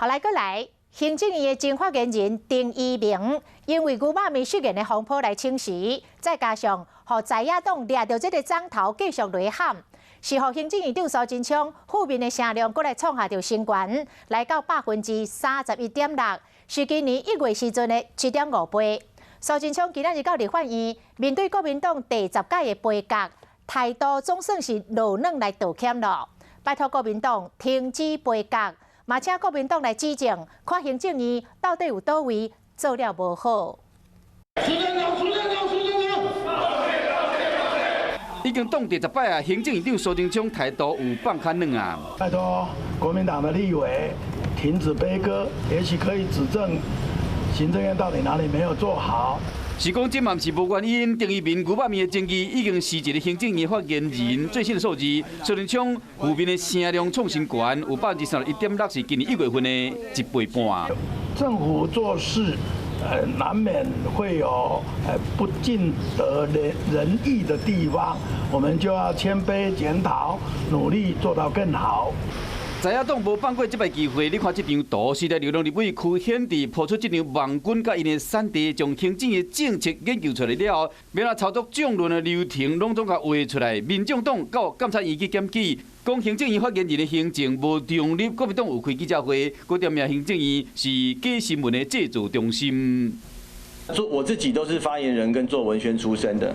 后来过来，行政院的经发言人丁一鸣因为牛肉面事件的风波来请辞，再加上和在野党掠到这个章头继续雷喊，是和行政院长苏贞昌负面的声量，过来创下着新高，来到31.6%，是今年1月时阵的7.5倍。苏贞昌今仔日到立法院，面对国民党第10届的杯葛，态度总算是落软来道歉了，拜托国民党停止杯葛。嘛，请国民党来指正，看行政院到底有倒位做了无好。已经当第10摆啊，行政院长苏贞昌态度有放较软啊。拜托国民党的立委停止悲歌，也许可以指正行政院到底哪里没有做好。 是讲这嘛是无原因，丁一鸣牛肉面的争议已经是一个行政院发言人最新的数字，苏贞昌负面的声量创新高，有31.6%，是今年1月份的1倍半。政府做事，难免会有不尽得人意的地方，我们就要谦卑检讨，努力做到更好。 在野党无放过这摆机会，你看这张图，时代力量立委区显地抛出这张网军甲因的产地，将行政的政策研究出来了，要来操作政论的流程，拢总甲画出来。民众党到监察院去检举，讲行政院发言人的行政无中立，国民党有开记者会，佮点名行政院是假新闻的制作中心。我自己都是发言人跟做文宣出身的，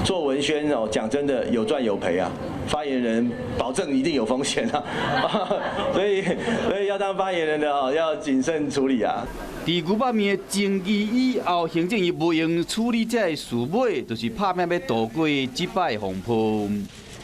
做文宣哦，讲真的有赚有赔啊。 发言人保证一定有风险啊，所以要当发言人的哦，要谨慎处理啊。伫牛肉面的争议以后，行政院无用处理这事尾，就是拍拼要渡过这摆风波。